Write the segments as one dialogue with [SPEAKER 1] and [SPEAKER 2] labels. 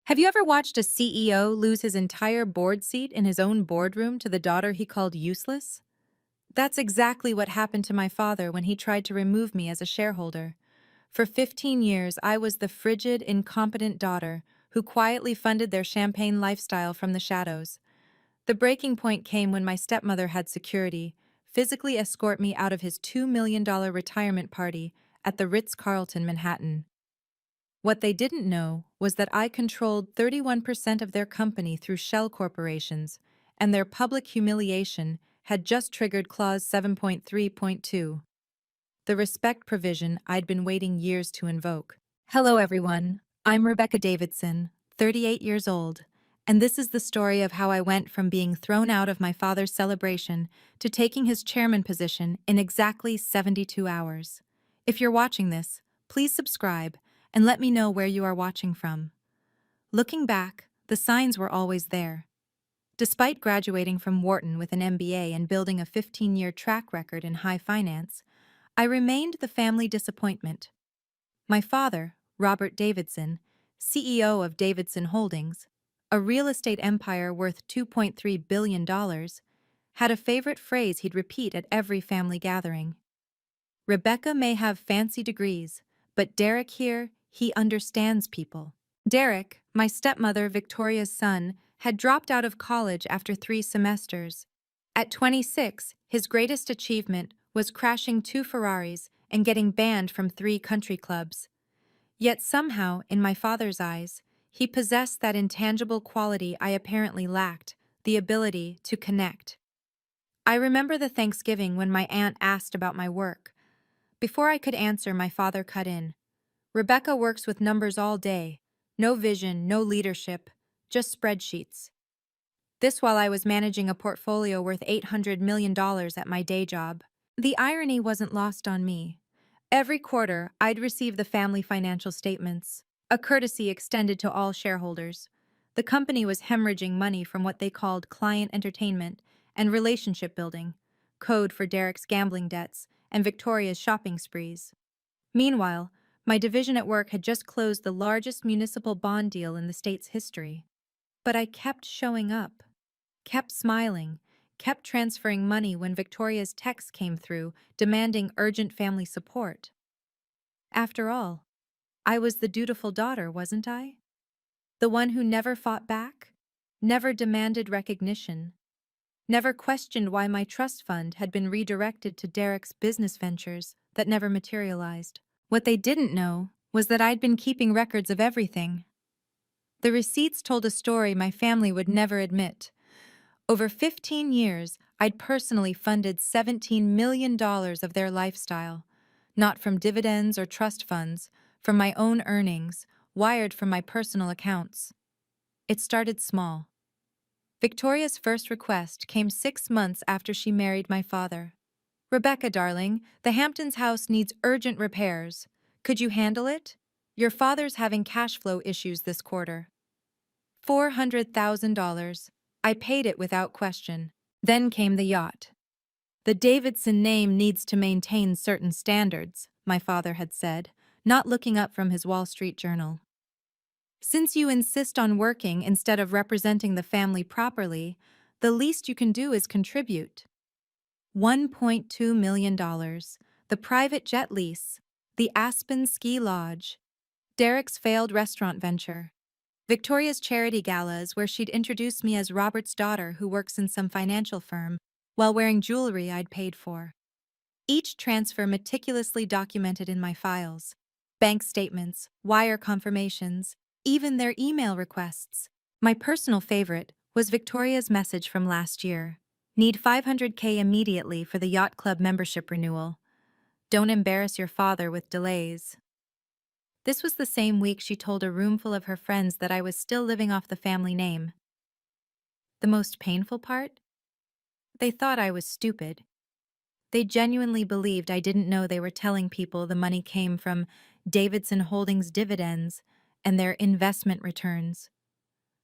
[SPEAKER 1] Have you ever watched a CEO lose his entire board seat in his own boardroom to the daughter he called useless? That's exactly what happened to my father when he tried to remove me as a shareholder. For 15 years, I was the frigid, incompetent daughter who quietly funded their champagne lifestyle from the shadows. The breaking point came when my stepmother had security physically escort me out of his $2 million retirement party at the Ritz-Carlton, Manhattan. What they didn't know was that I controlled 31% of their company through shell corporations, and their public humiliation had just triggered Clause 7.3.2, the respect provision I'd been waiting years to invoke. Hello, everyone. I'm Rebecca Davidson, 38 years old, and this is the story of how I went from being thrown out of my father's celebration to taking his chairman position in exactly 72 hours. If you're watching this, please subscribe and let me know where you are watching from. Looking back, the signs were always there. Despite graduating from Wharton with an MBA and building a 15-year track record in high finance, I remained the family disappointment. My father, Robert Davidson, CEO of Davidson Holdings, a real estate empire worth $2.3 billion, had a favorite phrase he'd repeat at every family gathering. Rebecca may have fancy degrees, but Derek here, he understands people. Derek, my stepmother Victoria's son, had dropped out of college after 3 semesters. At 26, his greatest achievement was crashing 2 Ferraris and getting banned from 3 country clubs. Yet somehow, in my father's eyes, he possessed that intangible quality I apparently lacked, the ability to connect. I remember the Thanksgiving when my aunt asked about my work. Before I could answer, my father cut in. Rebecca works with numbers all day. No vision, no leadership, just spreadsheets. This while I was managing a portfolio worth $800 million at my day job. The irony wasn't lost on me. Every quarter, I'd receive the family financial statements, a courtesy extended to all shareholders. The company was hemorrhaging money from what they called client entertainment and relationship building, code for Derek's gambling debts and Victoria's shopping sprees. Meanwhile, my division at work had just closed the largest municipal bond deal in the state's history. But I kept showing up, kept smiling, kept transferring money when Victoria's texts came through demanding urgent family support. After all, I was the dutiful daughter, wasn't I? The one who never fought back, never demanded recognition, never questioned why my trust fund had been redirected to Derek's business ventures that never materialized. What they didn't know was that I'd been keeping records of everything. The receipts told a story my family would never admit. Over 15 years, I'd personally funded $17 million of their lifestyle, not from dividends or trust funds, from my own earnings, wired from my personal accounts. It started small. Victoria's first request came 6 months after she married my father. Rebecca, darling, the Hamptons house needs urgent repairs. Could you handle it? Your father's having cash flow issues this quarter. $400,000. I paid it without question. Then came the yacht. The Davidson name needs to maintain certain standards, my father had said, not looking up from his Wall Street Journal. Since you insist on working instead of representing the family properly, the least you can do is contribute. $1.2 million, the private jet lease, the Aspen Ski Lodge, Derek's failed restaurant venture, Victoria's charity galas where she'd introduced me as Robert's daughter who works in some financial firm while wearing jewelry I'd paid for. Each transfer meticulously documented in my files. Bank statements, wire confirmations, even their email requests. My personal favorite was Victoria's message from last year. Need $500K immediately for the yacht club membership renewal. Don't embarrass your father with delays. This was the same week she told a roomful of her friends that I was still living off the family name. The most painful part? They thought I was stupid. They genuinely believed I didn't know they were telling people the money came from Davidson Holdings dividends and their investment returns.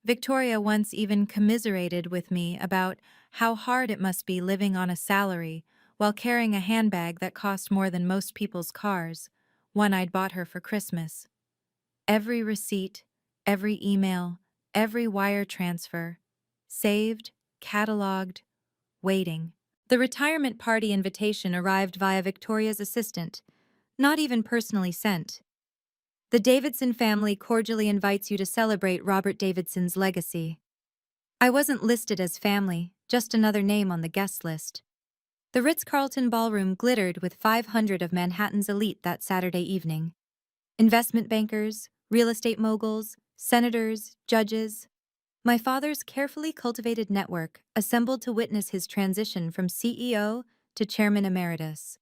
[SPEAKER 1] Victoria once even commiserated with me about how hard it must be living on a salary while carrying a handbag that cost more than most people's cars, one I'd bought her for Christmas. Every receipt, Every email, every wire transfer. Saved, cataloged, waiting. The retirement party invitation arrived via Victoria's assistant, not even personally sent. The Davidson family cordially invites you to celebrate Robert Davidson's legacy. I wasn't listed as family, just another name on the guest list. The Ritz-Carlton ballroom glittered with 500 of Manhattan's elite that Saturday evening. Investment bankers, real estate moguls, senators, judges. My father's carefully cultivated network assembled to witness his transition from CEO to chairman emeritus.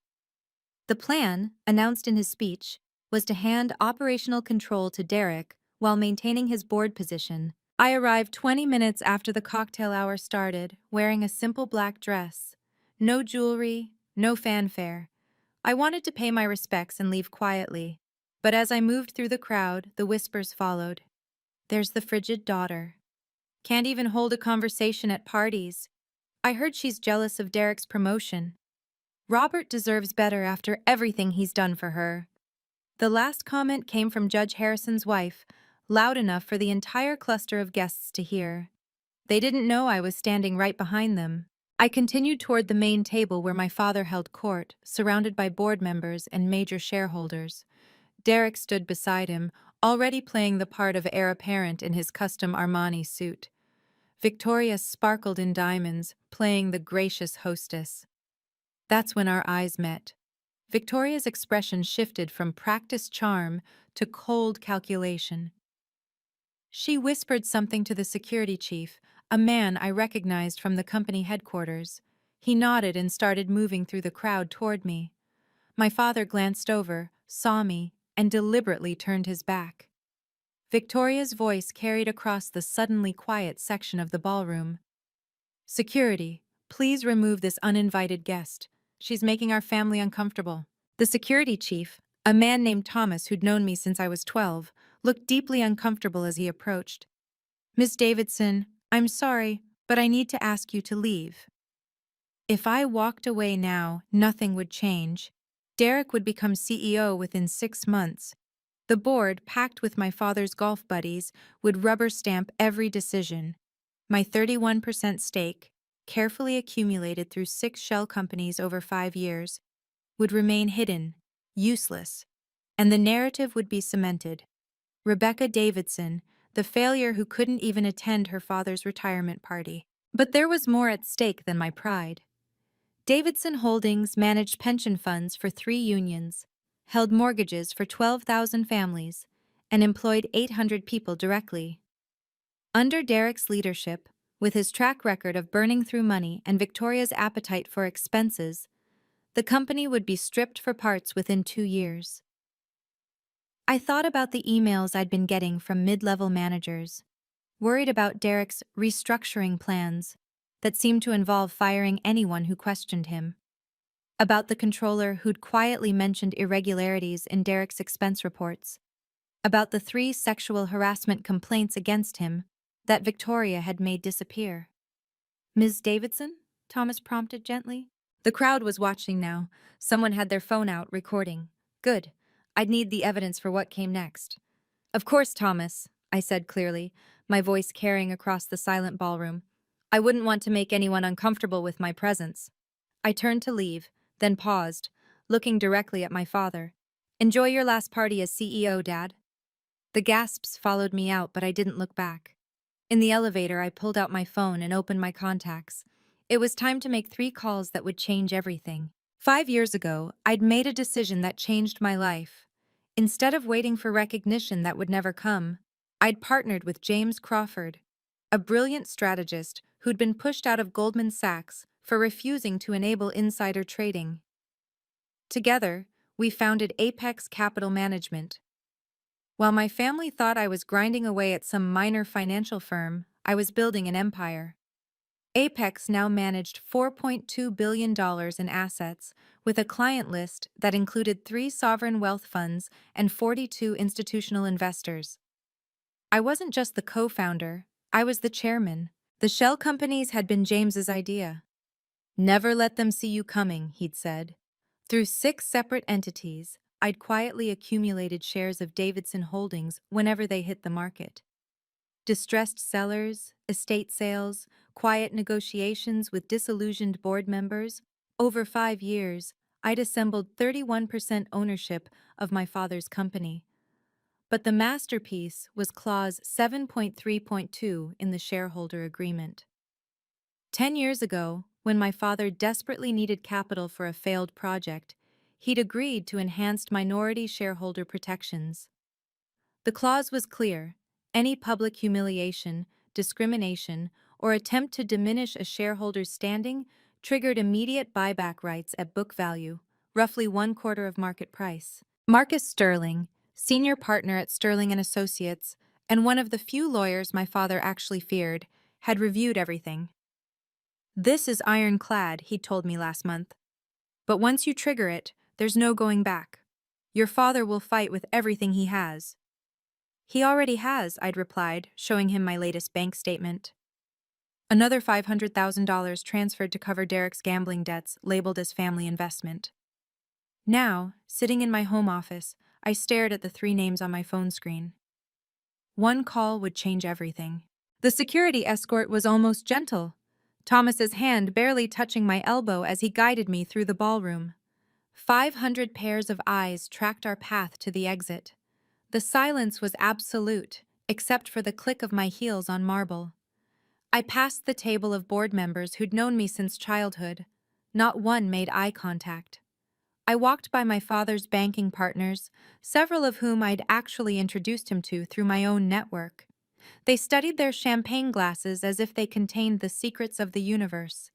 [SPEAKER 1] The plan, announced in his speech, was to hand operational control to Derek while maintaining his board position. I arrived 20 minutes after the cocktail hour started, wearing a simple black dress. No jewelry, no fanfare. I wanted to pay my respects and leave quietly. But as I moved through the crowd, the whispers followed. There's the frigid daughter. Can't even hold a conversation at parties. I heard she's jealous of Derek's promotion. Robert deserves better after everything he's done for her. The last comment came from Judge Harrison's wife, loud enough for the entire cluster of guests to hear. They didn't know I was standing right behind them. I continued toward the main table where my father held court, surrounded by board members and major shareholders. Derek stood beside him, already playing the part of heir apparent in his custom Armani suit. Victoria sparkled in diamonds, playing the gracious hostess. That's when our eyes met. Victoria's expression shifted from practiced charm to cold calculation. She whispered something to the security chief, a man I recognized from the company headquarters. He nodded and started moving through the crowd toward me. My father glanced over, saw me, and deliberately turned his back. Victoria's voice carried across the suddenly quiet section of the ballroom. "Security, please remove this uninvited guest. She's making our family uncomfortable." The security chief, a man named Thomas who'd known me since I was 12, looked deeply uncomfortable as he approached. "Miss Davidson, I'm sorry, but I need to ask you to leave." If I walked away now, nothing would change. Derek would become CEO within 6 months. The board, packed with my father's golf buddies, would rubber stamp every decision. My 31% stake, carefully accumulated through 6 shell companies over 5 years, would remain hidden, useless, and the narrative would be cemented. Rebecca Davidson, the failure who couldn't even attend her father's retirement party. But there was more at stake than my pride. Davidson Holdings managed pension funds for 3 unions, held mortgages for 12,000 families, and employed 800 people directly. Under Derek's leadership, with his track record of burning through money and Victoria's appetite for expenses, the company would be stripped for parts within 2 years. I thought about the emails I'd been getting from mid-level managers, worried about Derek's restructuring plans that seemed to involve firing anyone who questioned him, about the controller who'd quietly mentioned irregularities in Derek's expense reports, about the 3 sexual harassment complaints against him that Victoria had made disappear. "Ms. Davidson?" Thomas prompted gently. The crowd was watching now. Someone had their phone out, recording. Good. I'd need the evidence for what came next. "Of course, Thomas," I said clearly, my voice carrying across the silent ballroom. "I wouldn't want to make anyone uncomfortable with my presence." I turned to leave, then paused, looking directly at my father. "Enjoy your last party as CEO, Dad." The gasps followed me out, but I didn't look back. In the elevator, I pulled out my phone and opened my contacts. It was time to make 3 calls that would change everything. 5 years ago, I'd made a decision that changed my life. Instead of waiting for recognition that would never come, I'd partnered with James Crawford, a brilliant strategist who'd been pushed out of Goldman Sachs for refusing to enable insider trading. Together, we founded Apex Capital Management. While my family thought I was grinding away at some minor financial firm, I was building an empire. Apex now managed $4.2 billion in assets, with a client list that included 3 sovereign wealth funds and 42 institutional investors. I wasn't just the co-founder, I was the chairman. The shell companies had been James's idea. "Never let them see you coming," he'd said. Through 6 separate entities, I'd quietly accumulated shares of Davidson Holdings whenever they hit the market. Distressed sellers, estate sales, quiet negotiations with disillusioned board members. Over 5 years, I'd assembled 31% ownership of my father's company. But the masterpiece was Clause 7.3.2 in the shareholder agreement. 10 years ago, when my father desperately needed capital for a failed project, he'd agreed to enhanced minority shareholder protections. The clause was clear: any public humiliation, discrimination, or attempt to diminish a shareholder's standing triggered immediate buyback rights at book value, roughly 1/4 of market price. Marcus Sterling, senior partner at Sterling and Associates, and one of the few lawyers my father actually feared, had reviewed everything. "This is ironclad," he told me last month. "But once you trigger it, there's no going back. Your father will fight with everything he has." "He already has," I'd replied, showing him my latest bank statement. Another $500,000 transferred to cover Derek's gambling debts, labeled as family investment. Now, sitting in my home office, I stared at the 3 names on my phone screen. One call would change everything. The security escort was almost gentle, Thomas's hand barely touching my elbow as he guided me through the ballroom. 500 pairs of eyes tracked our path to the exit. The silence was absolute, except for the click of my heels on marble. I passed the table of board members who'd known me since childhood. Not one made eye contact. I walked by my father's banking partners, several of whom I'd actually introduced him to through my own network. They studied their champagne glasses as if they contained the secrets of the universe.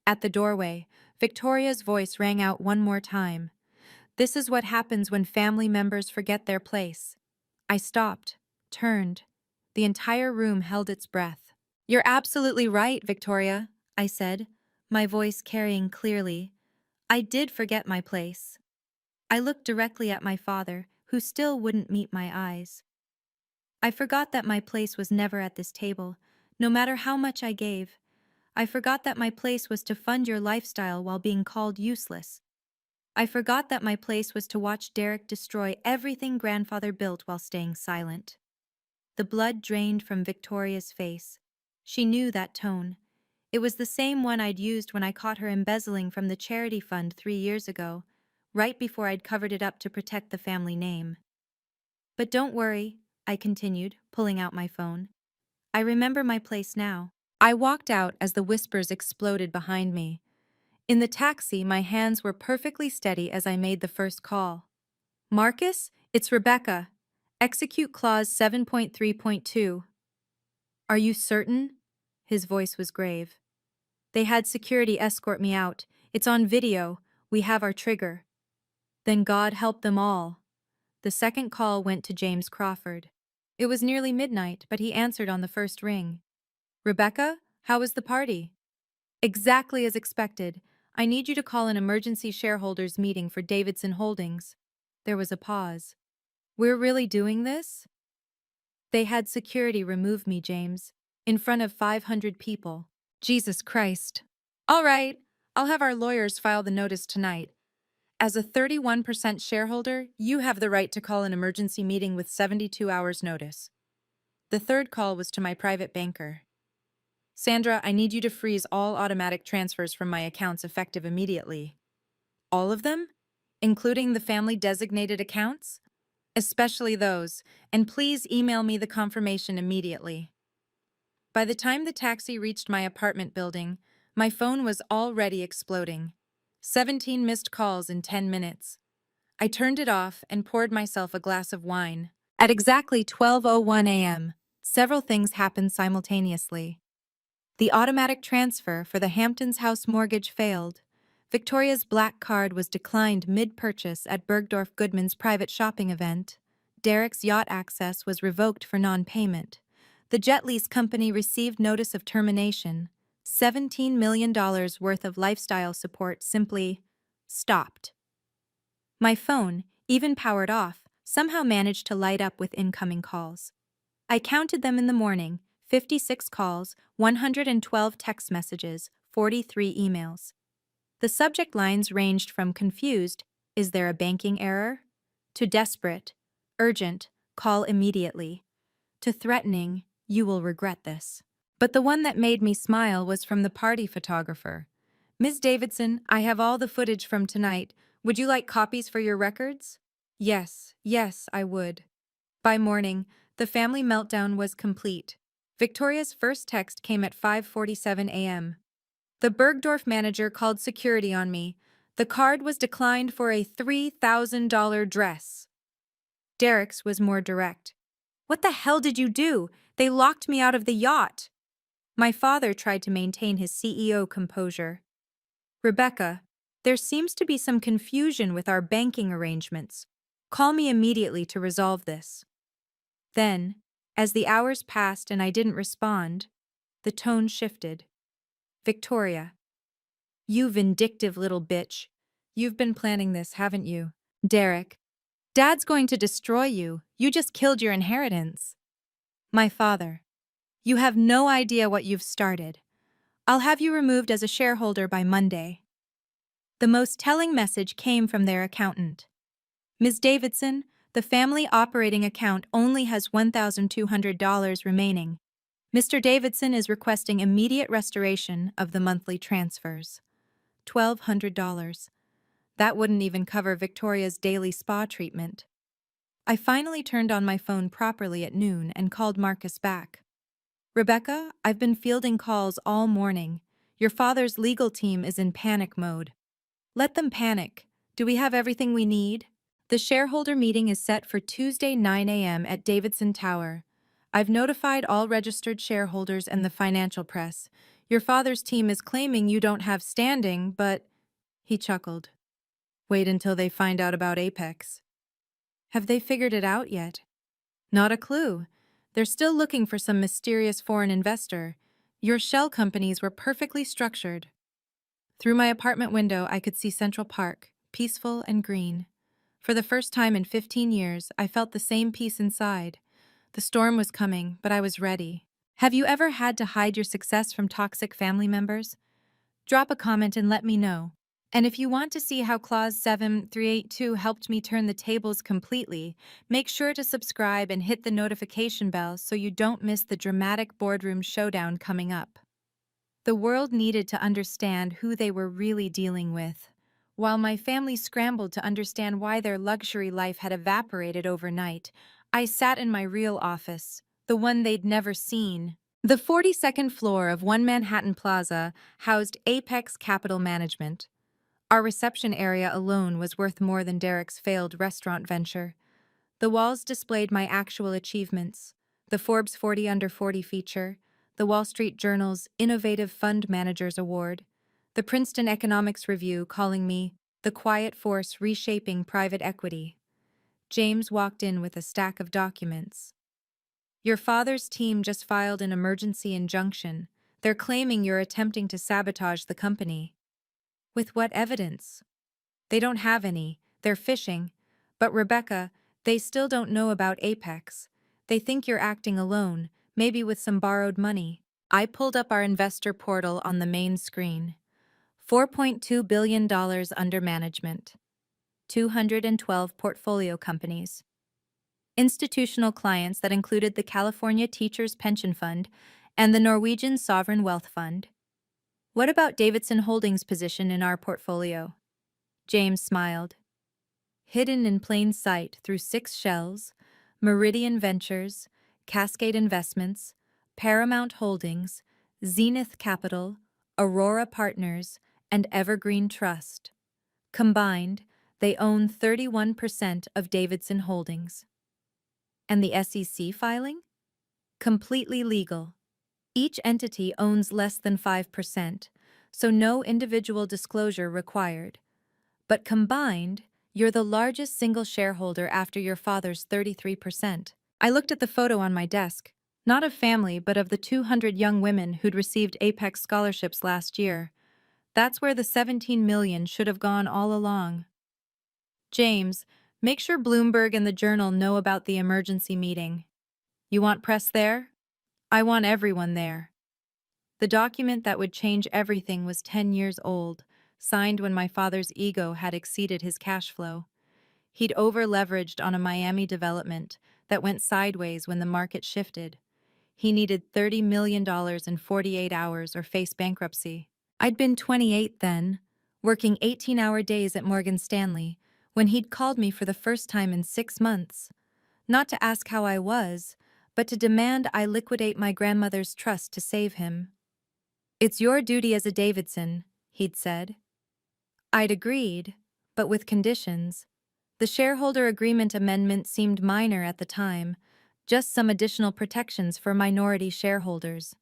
[SPEAKER 1] At the doorway, Victoria's voice rang out one more time. "This is what happens when family members forget their place." I stopped, turned. The entire room held its breath. "You're absolutely right, Victoria," I said, my voice carrying clearly. I did forget my place. I looked directly at my father, who still wouldn't meet my eyes. I forgot that my place was never at this table, no matter how much I gave. I forgot that my place was to fund your lifestyle while being called useless. I forgot that my place was to watch Derek destroy everything grandfather built while staying silent. The blood drained from Victoria's face. She knew that tone. It was the same one I'd used when I caught her embezzling from the charity fund 3 years ago, right before I'd covered it up to protect the family name. "But don't worry," I continued, pulling out my phone. "I remember my place now." I walked out as the whispers exploded behind me. In the taxi, my hands were perfectly steady as I made the first call. "Marcus, it's Rebecca. Execute Clause 7.3.2. "Are you certain?" His voice was grave. "They had security escort me out. It's on video. We have our trigger." "Then God help them all." The second call went to James Crawford. It was nearly midnight, but he answered on the first ring. "Rebecca, how was the party?" "Exactly as expected. I need you to call an emergency shareholders meeting for Davidson Holdings." There was a pause. "We're really doing this?" "They had security remove me, James. In front of 500 people. Jesus Christ." "All right, I'll have our lawyers file the notice tonight. As a 31% shareholder, you have the right to call an emergency meeting with 72 hours notice." The third call was to my private banker. "Sandra, I need you to freeze all automatic transfers from my accounts effective immediately." "All of them? Including the family-designated accounts?" "Especially those, and please email me the confirmation immediately." By the time the taxi reached my apartment building, my phone was already exploding. 17 missed calls in 10 minutes. I turned it off and poured myself a glass of wine. At exactly 12:01 a.m., several things happened simultaneously. The automatic transfer for the Hamptons house mortgage failed. Victoria's black card was declined mid-purchase at Bergdorf Goodman's private shopping event. Derek's yacht access was revoked for non-payment. The jet lease company received notice of termination. $17 million worth of lifestyle support simply stopped. My phone, even powered off, somehow managed to light up with incoming calls. I counted them in the morning: 56 calls, 112 text messages, 43 emails. The subject lines ranged from confused, "Is there a banking error?" to desperate, "Urgent, call immediately," to threatening, You will regret this. But the one that made me smile was from the party photographer. Ms. Davidson, I have all the footage from tonight. Would you like copies for your records? Yes, I would. By morning, the family meltdown was complete. Victoria's first text came at 5:47 a.m. The Bergdorf manager called security on me. The card was declined for a $3,000 dress. Derek's was more direct. What the hell did you do? They locked me out of the yacht. My father tried to maintain his CEO composure. Rebecca, there seems to be some confusion with our banking arrangements. Call me immediately to resolve this. Then, as the hours passed and I didn't respond, the tone shifted. Victoria, you vindictive little bitch. You've been planning this, haven't you? Derek, Dad's going to destroy you. You just killed your inheritance. My father, you have no idea what you've started. I'll have you removed as a shareholder by Monday. The most telling message came from their accountant. Ms. Davidson, the family operating account only has $1,200 remaining. Mr. Davidson is requesting immediate restoration of the monthly transfers. $1,200. That wouldn't even cover Victoria's daily spa treatment. I finally turned on my phone properly at noon and called Marcus back. Rebecca, I've been fielding calls all morning. Your father's legal team is in panic mode. Let them panic. Do we have everything we need? The shareholder meeting is set for Tuesday 9 a.m. at Davidson Tower. I've notified all registered shareholders and the financial press. Your father's team is claiming you don't have standing, but... He chuckled. Wait until they find out about Apex. Have they figured it out yet? Not a clue. They're still looking for some mysterious foreign investor. Your shell companies were perfectly structured. Through my apartment window, I could see Central Park, peaceful and green. For the first time in 15 years, I felt the same peace inside. The storm was coming, but I was ready. Have you ever had to hide your success from toxic family members? Drop a comment and let me know. And if you want to see how Clause 7382 helped me turn the tables completely, make sure to subscribe and hit the notification bell so you don't miss the dramatic boardroom showdown coming up. The world needed to understand who they were really dealing with, while my family scrambled to understand why their luxury life had evaporated overnight. I sat in my real office, the one they'd never seen. The 42nd floor of One Manhattan Plaza housed Apex Capital Management. Our reception area alone was worth more than Derek's failed restaurant venture. The walls displayed my actual achievements: the Forbes 40 Under 40 feature, the Wall Street Journal's Innovative Fund Managers Award, the Princeton Economics Review calling me the quiet force reshaping private equity. James walked in with a stack of documents. Your father's team just filed an emergency injunction. They're claiming you're attempting to sabotage the company. With what evidence? They don't have any. They're fishing. But Rebecca, they still don't know about Apex. They think you're acting alone, maybe with some borrowed money. I pulled up our investor portal on the main screen. $4.2 billion under management. 212 portfolio companies. Institutional clients that included the California Teachers Pension Fund and the Norwegian Sovereign Wealth Fund. What about Davidson Holdings' position in our portfolio? James smiled. Hidden in plain sight through 6 shells, Meridian Ventures, Cascade Investments, Paramount Holdings, Zenith Capital, Aurora Partners, and Evergreen Trust. Combined, they own 31% of Davidson Holdings. And the SEC filing? Completely legal. Each entity owns less than 5%, so no individual disclosure required. But combined, you're the largest single shareholder after your father's 33%. I looked at the photo on my desk, not of family but of the 200 young women who'd received Apex scholarships last year. That's where the $17 million should have gone all along. James, make sure Bloomberg and the Journal know about the emergency meeting. You want press there? I want everyone there. The document that would change everything was 10 years old, signed when my father's ego had exceeded his cash flow. He'd over-leveraged on a Miami development that went sideways when the market shifted. He needed $30 million in 48 hours or face bankruptcy. I'd been 28 then, working 18-hour days at Morgan Stanley, when he'd called me for the first time in 6 months. Not to ask how I was, but to demand I liquidate my grandmother's trust to save him. "It's your duty as a Davidson," he'd said. I'd agreed, but with conditions. The shareholder agreement amendment seemed minor at the time, just some additional protections for minority shareholders.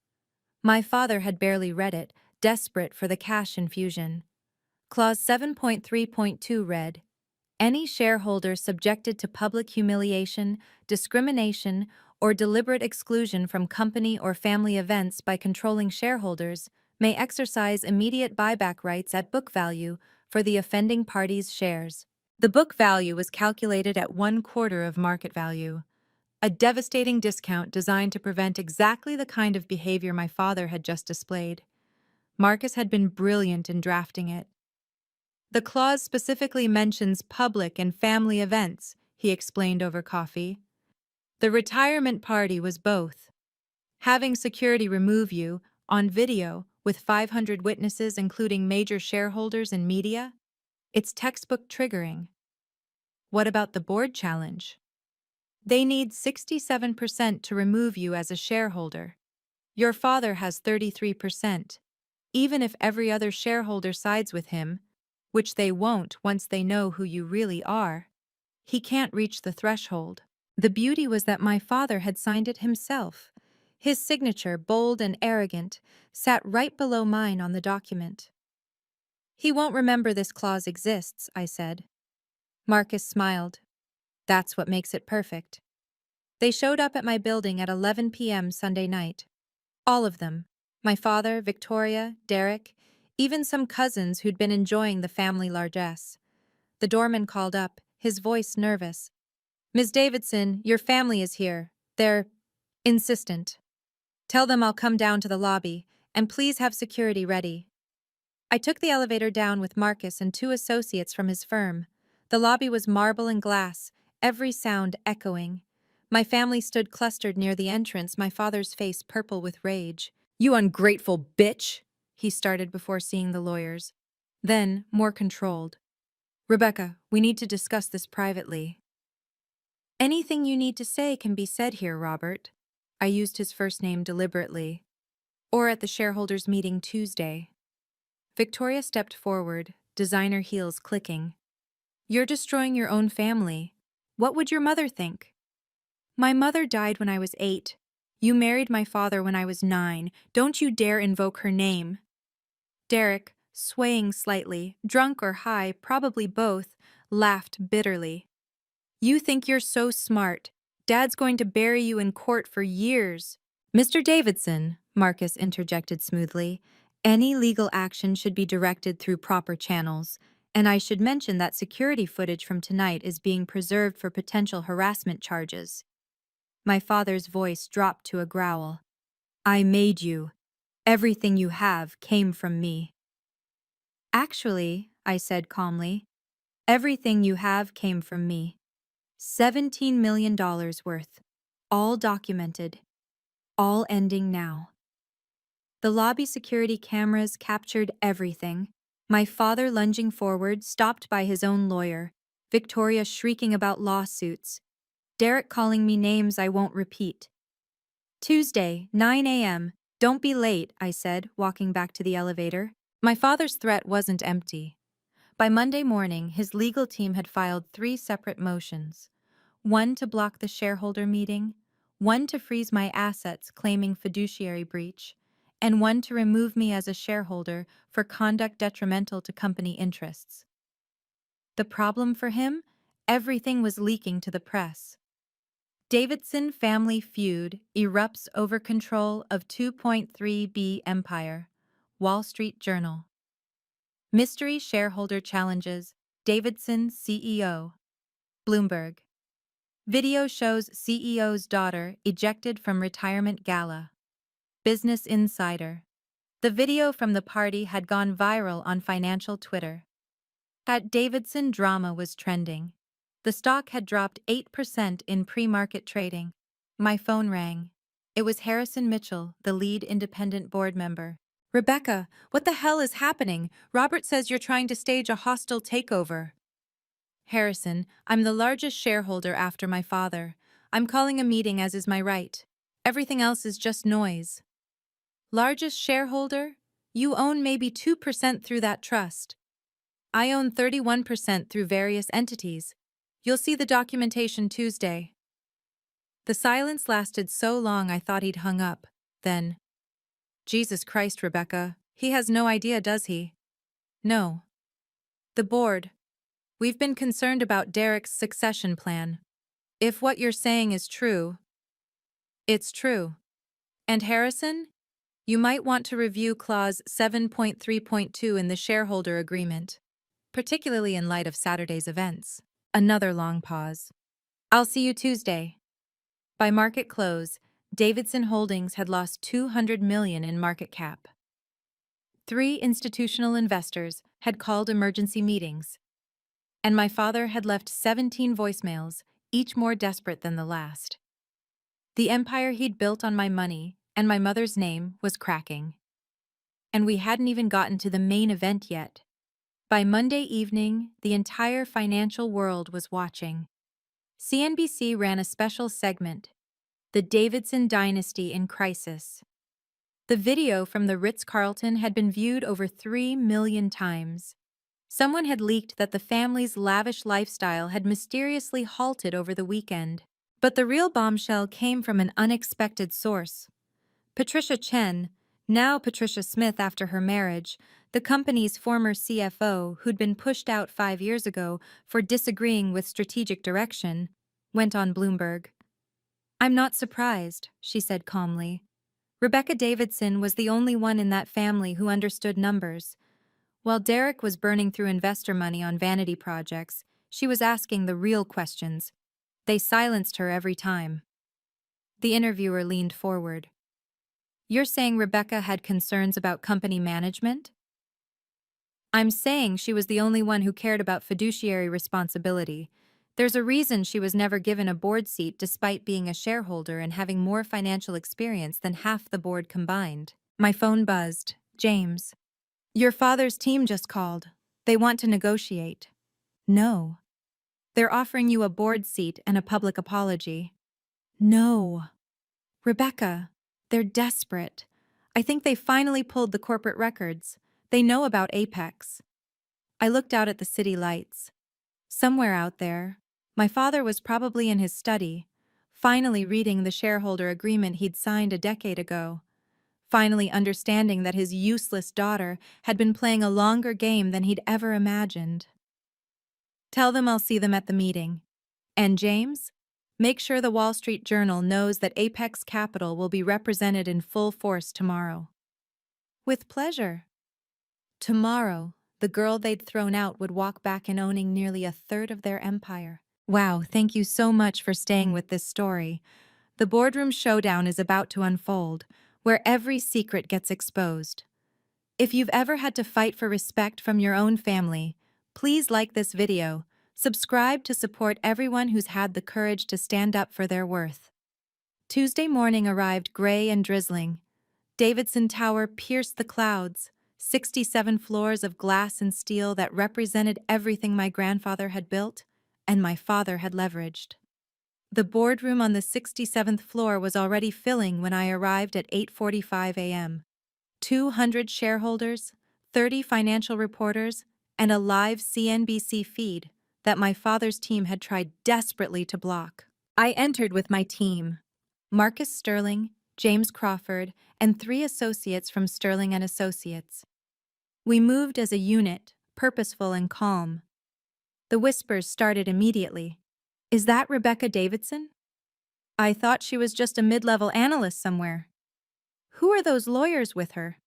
[SPEAKER 1] My father had barely read it, desperate for the cash infusion. Clause 7.3.2 read, "Any shareholder subjected to public humiliation, discrimination, or deliberate exclusion from company or family events by controlling shareholders may exercise immediate buyback rights at book value for the offending party's shares." The book value was calculated at 1/4 of market value, a devastating discount designed to prevent exactly the kind of behavior my father had just displayed. Marcus had been brilliant in drafting it. "The clause specifically mentions public and family events," he explained over coffee. "The retirement party was both. Having security remove you, on video, with 500 witnesses including major shareholders and media, it's textbook triggering." "What about the board challenge?" "They need 67% to remove you as a shareholder. Your father has 33%. Even if every other shareholder sides with him, which they won't once they know who you really are, he can't reach the threshold." The beauty was that my father had signed it himself. His signature, bold and arrogant, sat right below mine on the document. "He won't remember this clause exists," I said. Marcus smiled. "That's what makes it perfect." They showed up at my building at 11 p.m. Sunday night. All of them. My father, Victoria, Derek, even some cousins who'd been enjoying the family largesse. The doorman called up, his voice nervous. "Ms. Davidson, your family is here. They're insistent. Tell them I'll come down to the lobby, and please have security ready." I took the elevator down with Marcus and 2 associates from his firm. The lobby was marble and glass, every sound echoing. My family stood clustered near the entrance, my father's face purple with rage. "You ungrateful bitch!" he started before seeing the lawyers. Then, more controlled. "Rebecca, we need to discuss this privately." "Anything you need to say can be said here, Robert." I used his first name deliberately. "Or at the shareholders' meeting Tuesday." Victoria stepped forward, designer heels clicking. "You're destroying your own family. What would your mother think?" "My mother died when I was 8. You married my father when I was 9. Don't you dare invoke her name." Derek, swaying slightly, drunk or high, probably both, laughed bitterly. "You think you're so smart. Dad's going to bury you in court for years." "Mr. Davidson," Marcus interjected smoothly, "any legal action should be directed through proper channels, and I should mention that security footage from tonight is being preserved for potential harassment charges." My father's voice dropped to a growl. "I made you. Everything you have came from me." "Actually," I said calmly, "everything you have came from me. $17 million worth. All documented. All ending now." The lobby security cameras captured everything. My father lunging forward, stopped by his own lawyer. Victoria shrieking about lawsuits. Derek calling me names I won't repeat. "Tuesday, 9 a.m. Don't be late," I said, walking back to the elevator. My father's threat wasn't empty. By Monday morning, his legal team had filed 3 separate motions. One to block the shareholder meeting, one to freeze my assets claiming fiduciary breach, and one to remove me as a shareholder for conduct detrimental to company interests. The problem for him? Everything was leaking to the press. Davidson family feud erupts over control of 2.3B Empire. Wall Street Journal. Mystery shareholder challenges Davidson CEO. Bloomberg. Video shows CEO's daughter ejected from retirement gala. Business Insider. The video from the party had gone viral on financial Twitter. That Davidson drama was trending. The stock had dropped 8% in pre-market trading. My phone rang. It was Harrison Mitchell, the lead independent board member. Rebecca, what the hell is happening? Robert says you're trying to stage a hostile takeover. Harrison, I'm the largest shareholder after my father. I'm calling a meeting as is my right. Everything else is just noise. Largest shareholder? You own maybe 2% through that trust. I own 31% through various entities. You'll see the documentation Tuesday. The silence lasted so long I thought he'd hung up. Then, Jesus Christ, Rebecca, he has no idea, does he? No. The board. We've been concerned about Derek's succession plan. If what you're saying is true, it's true. And Harrison, you might want to review Clause 7.3.2 in the shareholder agreement, particularly in light of Saturday's events. Another long pause. I'll see you Tuesday. By market close, Davidson Holdings had lost $200 million in market cap. 3 institutional investors had called emergency meetings, and my father had left 17 voicemails, each more desperate than the last. The empire he'd built on my money and my mother's name was cracking. And we hadn't even gotten to the main event yet. By Monday evening, the entire financial world was watching. CNBC ran a special segment, The Davidson Dynasty in Crisis. The video from the Ritz-Carlton had been viewed over 3 million times. Someone had leaked that the family's lavish lifestyle had mysteriously halted over the weekend. But the real bombshell came from an unexpected source. Patricia Chen, now Patricia Smith after her marriage, the company's former CFO who'd been pushed out 5 years ago for disagreeing with strategic direction, went on Bloomberg. I'm not surprised, she said calmly. Rebecca Davidson was the only one in that family who understood numbers. While Derek was burning through investor money on vanity projects, she was asking the real questions. They silenced her every time. The interviewer leaned forward. You're saying Rebecca had concerns about company management? I'm saying she was the only one who cared about fiduciary responsibility. There's a reason she was never given a board seat despite being a shareholder and having more financial experience than half the board combined. My phone buzzed. James. Your father's team just called. They want to negotiate. No. They're offering you a board seat and a public apology. No. Rebecca, they're desperate. I think they finally pulled the corporate records. They know about Apex. I looked out at the city lights. Somewhere out there, my father was probably in his study, finally reading the shareholder agreement he'd signed a decade ago, finally understanding that his useless daughter had been playing a longer game than he'd ever imagined. Tell them I'll see them at the meeting. And James, make sure the Wall Street Journal knows that Apex Capital will be represented in full force tomorrow. With pleasure. Tomorrow, the girl they'd thrown out would walk back in owning nearly a third of their empire. Wow, thank you so much for staying with this story. The boardroom showdown is about to unfold, where every secret gets exposed. If you've ever had to fight for respect from your own family, please like this video, subscribe to support everyone who's had the courage to stand up for their worth. Tuesday morning arrived gray and drizzling. Davidson Tower pierced the clouds, 67 floors of glass and steel that represented everything my grandfather had built and my father had leveraged. The boardroom on the 67th floor was already filling when I arrived at 8:45 a.m. 200 shareholders, 30 financial reporters, and a live CNBC feed that my father's team had tried desperately to block. I entered with my team, Marcus Sterling, James Crawford, and 3 associates from Sterling and Associates. We moved as a unit, purposeful and calm. The whispers started immediately. Is that Rebecca Davidson? I thought she was just a mid-level analyst somewhere. Who are those lawyers with her?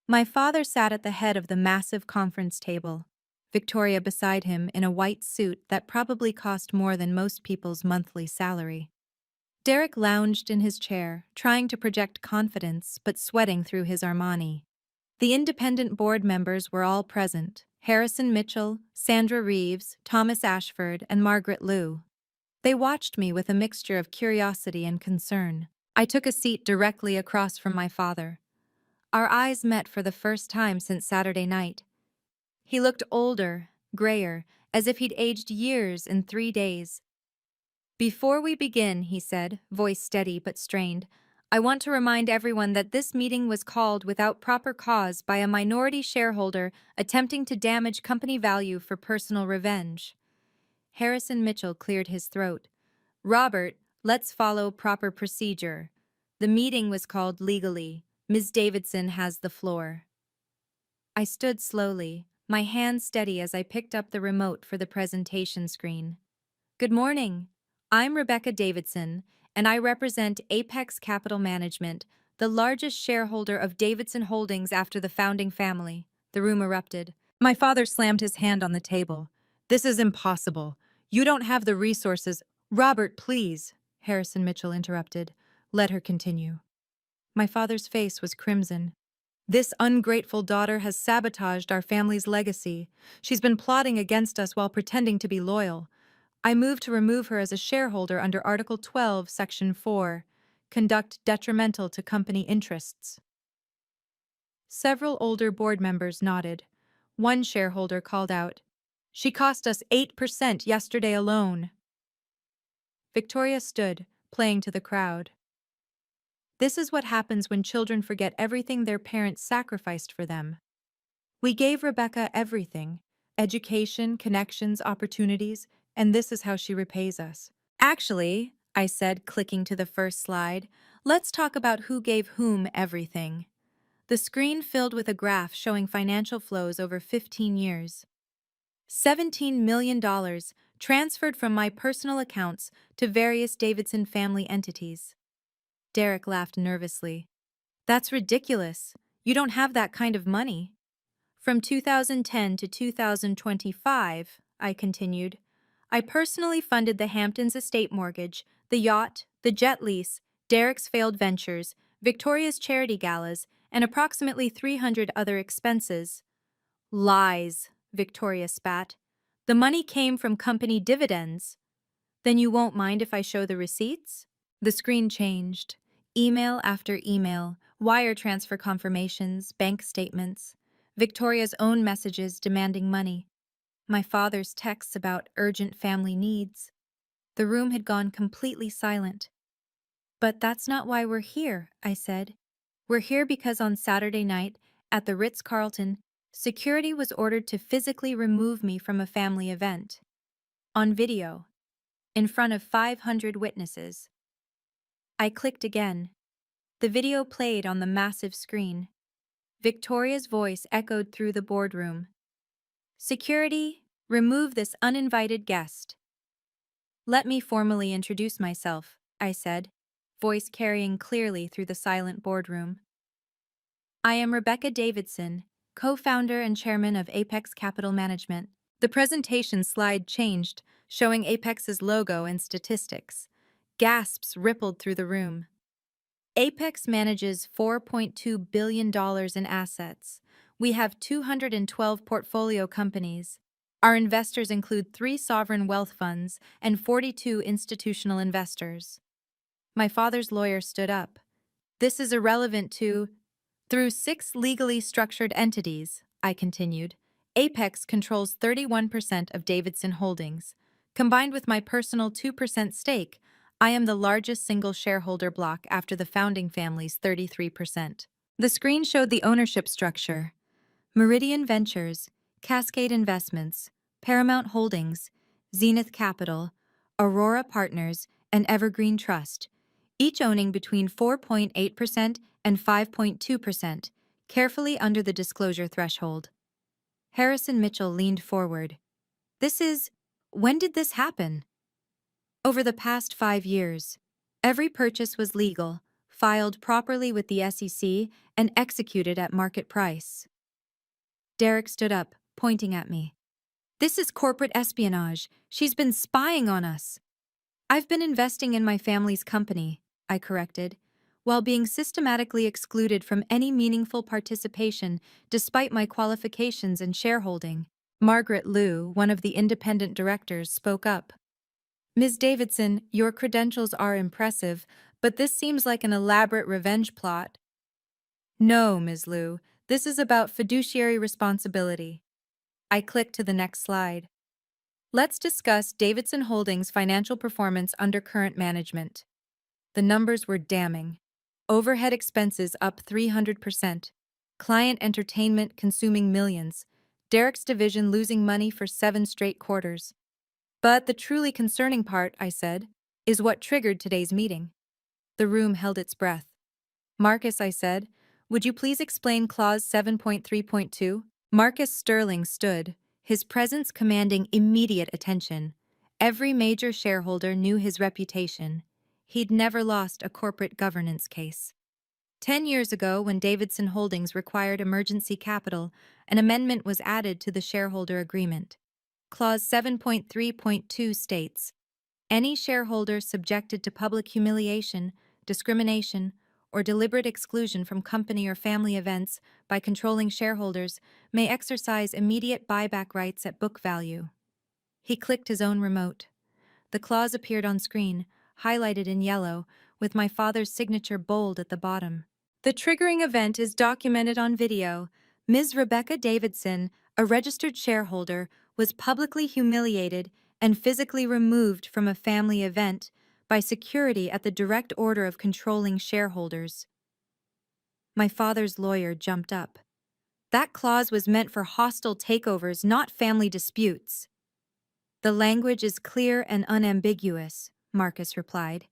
[SPEAKER 1] My father sat at the head of the massive conference table, Victoria beside him in a white suit that probably cost more than most people's monthly salary. Derek lounged in his chair, trying to project confidence but sweating through his Armani. The independent board members were all present: Harrison Mitchell, Sandra Reeves, Thomas Ashford, and Margaret Liu. They watched me with a mixture of curiosity and concern. I took a seat directly across from my father. Our eyes met for the first time since Saturday night. He looked older, grayer, as if he'd aged years in 3 days. "Before we begin," he said, voice steady but strained, "I want to remind everyone that this meeting was called without proper cause by a minority shareholder attempting to damage company value for personal revenge." Harrison Mitchell cleared his throat. "Robert, let's follow proper procedure. The meeting was called legally. Ms. Davidson has the floor." I stood slowly, my hand steady as I picked up the remote for the presentation screen. "Good morning. I'm Rebecca Davidson, and I represent Apex Capital Management, the largest shareholder of Davidson Holdings after the founding family." The room erupted. My father slammed his hand on the table. "This is impossible. You don't have the resources." "Robert, please," Harrison Mitchell interrupted. "Let her continue." My father's face was crimson. "This ungrateful daughter has sabotaged our family's legacy. She's been plotting against us while pretending to be loyal. I move to remove her as a shareholder under Article 12, Section 4, conduct detrimental to company interests." Several older board members nodded. One shareholder called out, "She cost us 8% yesterday alone." Victoria stood, playing to the crowd. "This is what happens when children forget everything their parents sacrificed for them. We gave Rebecca everything: education, connections, opportunities, and this is how she repays us." "Actually," I said, clicking to the first slide, "let's talk about who gave whom everything." The screen filled with a graph showing financial flows over 15 years. $17 million transferred from my personal accounts to various Davidson family entities. Derek laughed nervously. "That's ridiculous. You don't have that kind of money." "From 2010 to 2025, I continued, "I personally funded the Hamptons estate mortgage, the yacht, the jet lease, Derek's failed ventures, Victoria's charity galas, and approximately 300 other expenses." "Lies," Victoria spat. "The money came from company dividends." "Then you won't mind if I show the receipts?" The screen changed. Email after email, wire transfer confirmations, bank statements, Victoria's own messages demanding money, my father's texts about urgent family needs. The room had gone completely silent. "But that's not why we're here," I said. "We're here because on Saturday night, at the Ritz-Carlton, security was ordered to physically remove me from a family event. On video. In front of 500 witnesses." I clicked again. The video played on the massive screen. Victoria's voice echoed through the boardroom. "Security, remove this uninvited guest." "Let me formally introduce myself," I said, voice carrying clearly through the silent boardroom. "I am Rebecca Davidson, co-founder and chairman of Apex Capital Management." The presentation slide changed, showing Apex's logo and statistics. Gasps rippled through the room. "Apex manages $4.2 billion in assets. We have 212 portfolio companies. Our investors include 3 sovereign wealth funds and 42 institutional investors." My father's lawyer stood up. "This is irrelevant to—" "Through 6 legally structured entities," I continued, "Apex controls 31% of Davidson Holdings. Combined with my personal 2% stake, I am the largest single shareholder block after the founding family's 33%. The screen showed the ownership structure. Meridian Ventures, Cascade Investments, Paramount Holdings, Zenith Capital, Aurora Partners, and Evergreen Trust, each owning between 4.8% and 5.2%, carefully under the disclosure threshold. Harrison Mitchell leaned forward. When did this happen?" "Over the past 5 years. Every purchase was legal, filed properly with the SEC, and executed at market price." Derek stood up, pointing at me. "This is corporate espionage. She's been spying on us." "I've been investing in my family's company," I corrected, "while being systematically excluded from any meaningful participation despite my qualifications and shareholding." Margaret Liu, one of the independent directors, spoke up. "Ms. Davidson, your credentials are impressive, But this seems like an elaborate revenge plot. No, Ms. Liu, this is about fiduciary responsibility. I click to the next slide. Let's discuss Davidson Holdings' financial performance under current management. The numbers were damning. Overhead expenses up 300%. Client entertainment consuming millions. Derek's division losing money for 7 straight quarters. But the truly concerning part, I said, is what triggered today's meeting. The room held its breath. Marcus, I said, would you please explain Clause 7.3.2? Marcus Sterling stood, his presence commanding immediate attention. Every major shareholder knew his reputation. He'd never lost a corporate governance case. 10 years ago, when Davidson Holdings required emergency capital, an amendment was added to the shareholder agreement. Clause 7.3.2 states, any shareholder subjected to public humiliation, discrimination, or deliberate exclusion from company or family events by controlling shareholders may exercise immediate buyback rights at book value. He clicked his own remote. The clause appeared on screen, highlighted in yellow, with my father's signature bold at the bottom. The triggering event is documented on video. Ms. Rebecca Davidson, a registered shareholder, was publicly humiliated and physically removed from a family event by security at the direct order of controlling shareholders. My father's lawyer jumped up. That clause was meant for hostile takeovers, not family disputes. The language is clear and unambiguous, Marcus replied.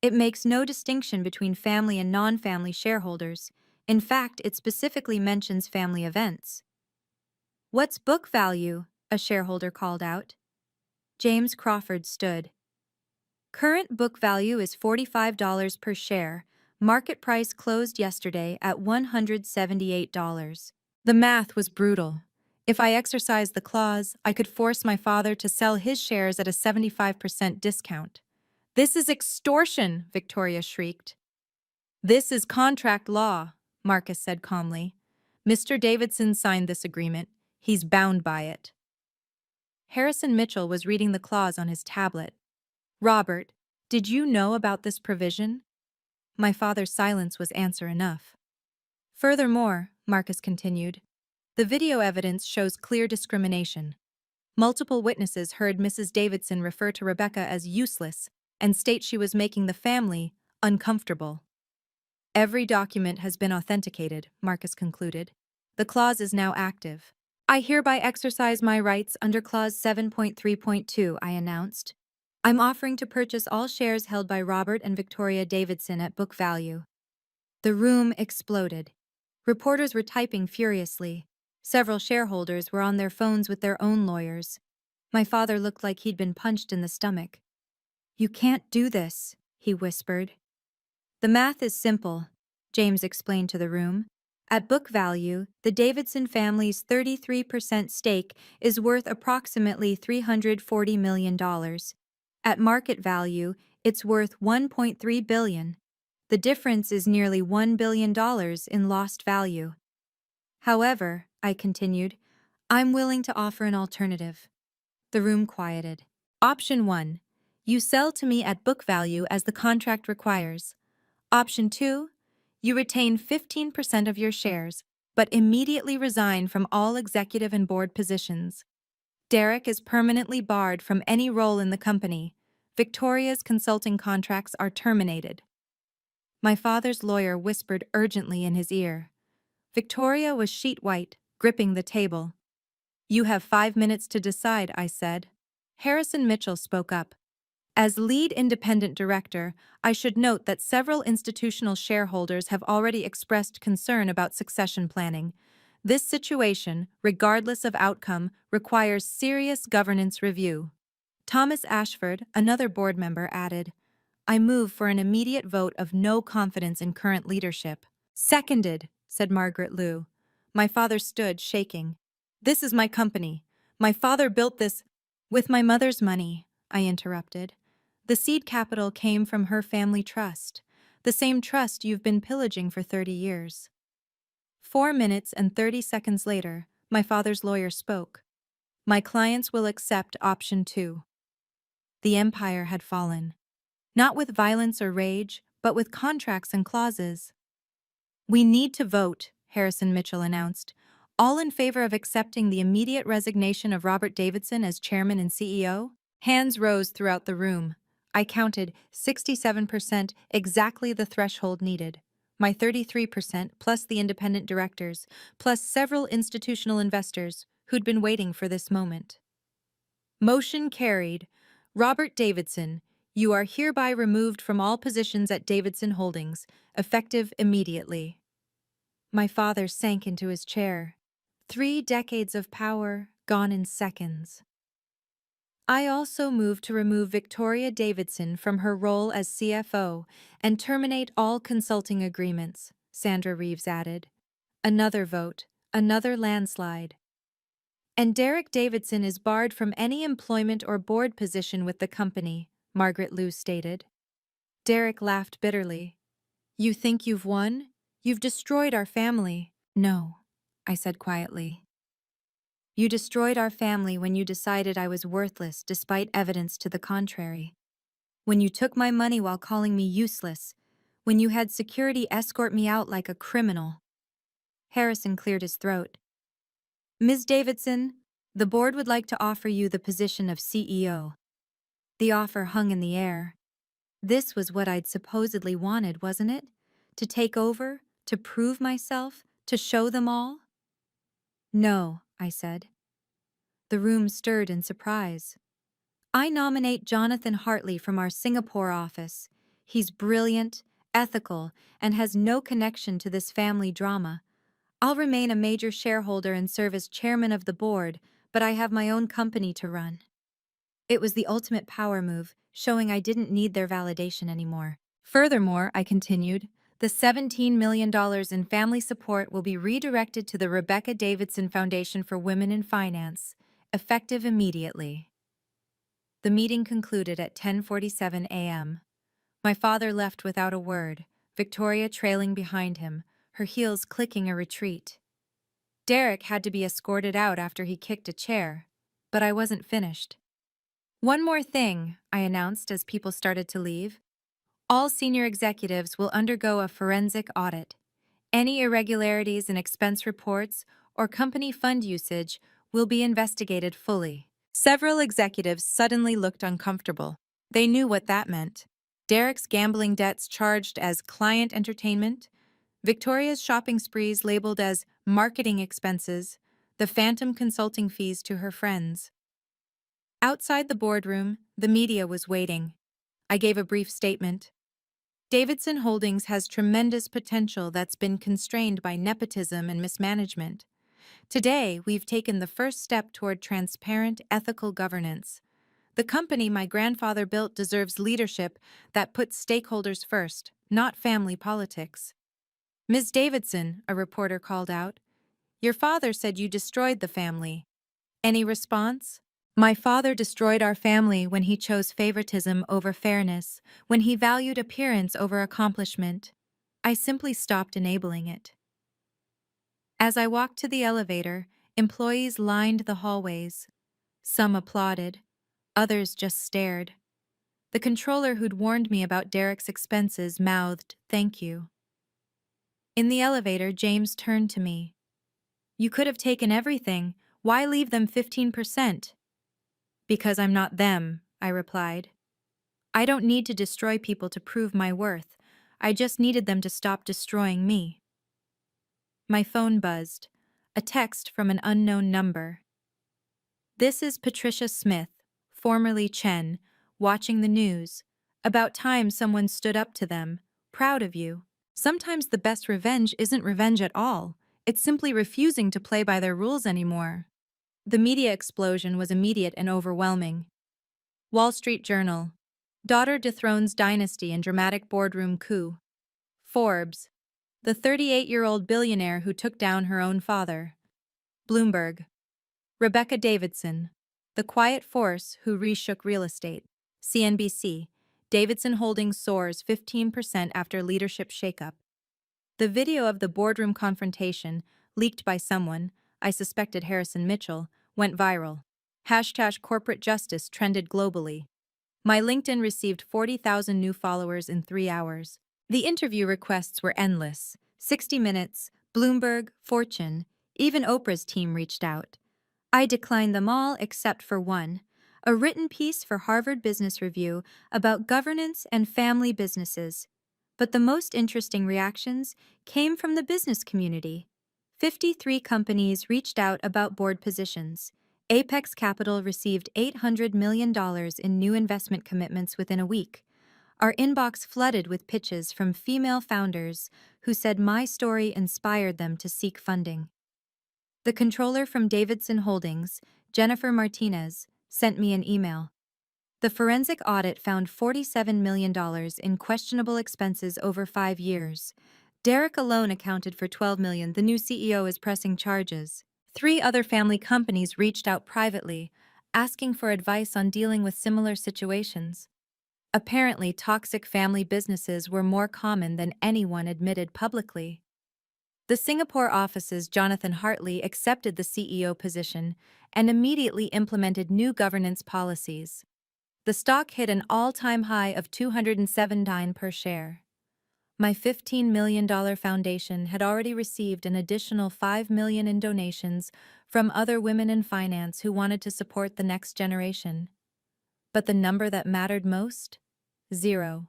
[SPEAKER 1] It makes no distinction between family and non-family shareholders. In fact, it specifically mentions family events. What's book value? A shareholder called out. James Crawford stood. Current book value is $45 per share. Market price closed yesterday at $178. The math was brutal. If I exercised the clause, I could force my father to sell his shares at a 75% discount. This is extortion, Victoria shrieked. This is contract law, Marcus said calmly. Mr. Davidson signed this agreement. He's bound by it. Harrison Mitchell was reading the clause on his tablet. Robert, did you know about this provision? My father's silence was answer enough. Furthermore, Marcus continued, the video evidence shows clear discrimination. Multiple witnesses heard Mrs. Davidson refer to Rebecca as useless and state she was making the family uncomfortable. Every document has been authenticated, Marcus concluded. The clause is now active. I hereby exercise my rights under Clause 7.3.2, I announced. I'm offering to purchase all shares held by Robert and Victoria Davidson at book value. The room exploded. Reporters were typing furiously. Several shareholders were on their phones with their own lawyers. My father looked like he'd been punched in the stomach. You can't do this, he whispered. The math is simple, James explained to the room. At book value, the Davidson family's 33% stake is worth approximately $340 million. At market value, it's worth $1.3 billion. The difference is nearly $1 billion in lost value. However, I continued, I'm willing to offer an alternative. The room quieted. Option 1. You sell to me at book value as the contract requires. Option 2. You retain 15% of your shares, but immediately resign from all executive and board positions. Derek is permanently barred from any role in the company. Victoria's consulting contracts are terminated. My father's lawyer whispered urgently in his ear. Victoria was sheet white, gripping the table. You have 5 minutes to decide, I said. Harrison Mitchell spoke up. As lead independent director, I should note that several institutional shareholders have already expressed concern about succession planning. This situation, regardless of outcome, requires serious governance review. Thomas Ashford, another board member, added, I move for an immediate vote of no confidence in current leadership. Seconded, said Margaret Liu. My father stood, shaking. This is my company. My father built this with my mother's money, I interrupted. The seed capital came from her family trust, the same trust you've been pillaging for 30 years. 4 minutes and 30 seconds later, my father's lawyer spoke. My clients will accept option 2. The empire had fallen. Not with violence or rage, but with contracts and clauses. "We need to vote," Harrison Mitchell announced. "All in favor of accepting the immediate resignation of Robert Davidson as chairman and CEO?" Hands rose throughout the room. I counted 67%, exactly the threshold needed. My 33% plus the independent directors, plus several institutional investors who'd been waiting for this moment. Motion carried. Robert Davidson, you are hereby removed from all positions at Davidson Holdings, effective immediately. My father sank into his chair. 3 decades of power gone in seconds. I also moved to remove Victoria Davidson from her role as CFO and terminate all consulting agreements, Sandra Reeves added. Another vote, another landslide. "And Derek Davidson is barred from any employment or board position with the company," Margaret Liu stated. Derek laughed bitterly. "You think you've won? You've destroyed our family." "No," I said quietly. "You destroyed our family when you decided I was worthless despite evidence to the contrary. When you took my money while calling me useless. When you had security escort me out like a criminal." Harrison cleared his throat. "Ms. Davidson, the board would like to offer you the position of CEO." The offer hung in the air. This was what I'd supposedly wanted, wasn't it? To take over, to prove myself, to show them all? "No," I said. The room stirred in surprise. "I nominate Jonathan Hartley from our Singapore office. He's brilliant, ethical, and has no connection to this family drama. I'll remain a major shareholder and serve as chairman of the board, but I have my own company to run." It was the ultimate power move, showing I didn't need their validation anymore. "Furthermore," I continued, "the $17 million in family support will be redirected to the Rebecca Davidson Foundation for Women in Finance, effective immediately." The meeting concluded at 10:47 a.m. My father left without a word, Victoria trailing behind him, her heels clicking a retreat. Derek had to be escorted out after he kicked a chair, but I wasn't finished. "One more thing," I announced as people started to leave. "All senior executives will undergo a forensic audit. Any irregularities in expense reports or company fund usage will be investigated fully." Several executives suddenly looked uncomfortable. They knew what that meant. Derek's gambling debts charged as client entertainment, Victoria's shopping sprees labeled as marketing expenses, the phantom consulting fees to her friends. Outside the boardroom, the media was waiting. I gave a brief statement. "Davidson Holdings has tremendous potential that's been constrained by nepotism and mismanagement. Today, we've taken the first step toward transparent, ethical governance. The company my grandfather built deserves leadership that puts stakeholders first, not family politics." "Ms. Davidson," a reporter called out, "your father said you destroyed the family. Any response?" "My father destroyed our family when he chose favoritism over fairness, when he valued appearance over accomplishment. I simply stopped enabling it." As I walked to the elevator, employees lined the hallways. Some applauded, others just stared. The controller who'd warned me about Derek's expenses mouthed, "Thank you." In the elevator, James turned to me. "You could have taken everything. Why leave them 15%? "Because I'm not them," I replied. "I don't need to destroy people to prove my worth. I just needed them to stop destroying me." My phone buzzed. A text from an unknown number. "This is Patricia Smith, formerly Chen, watching the news. About time someone stood up to them. Proud of you. Sometimes the best revenge isn't revenge at all. It's simply refusing to play by their rules anymore." The media explosion was immediate and overwhelming. Wall Street Journal. Daughter dethrones dynasty in dramatic boardroom coup. Forbes. The 38-year-old billionaire who took down her own father. Bloomberg. Rebecca Davidson. The quiet force who reshook real estate. CNBC. Davidson Holdings soars 15% after leadership shakeup. The video of the boardroom confrontation, leaked by someone, I suspected Harrison Mitchell, went viral. Hashtag corporate justice trended globally. My LinkedIn received 40,000 new followers in 3 hours. The interview requests were endless. 60 Minutes, Bloomberg, Fortune, even Oprah's team reached out. I declined them all except for one, a written piece for Harvard Business Review about governance and family businesses. But the most interesting reactions came from the business community. 53 companies reached out about board positions. Apex Capital received $800 million in new investment commitments within a week. Our inbox flooded with pitches from female founders who said my story inspired them to seek funding. The controller from Davidson Holdings, Jennifer Martinez, sent me an email. The forensic audit found $47 million in questionable expenses over 5 years. Derek alone accounted for $12 million. The new CEO is pressing charges. 3 other family companies reached out privately, asking for advice on dealing with similar situations. Apparently, toxic family businesses were more common than anyone admitted publicly. The Singapore office's Jonathan Hartley accepted the CEO position and immediately implemented new governance policies. The stock hit an all-time high of $207 per share. My $15 million foundation had already received an additional $5 million in donations from other women in finance who wanted to support the next generation. But the number that mattered most? 0.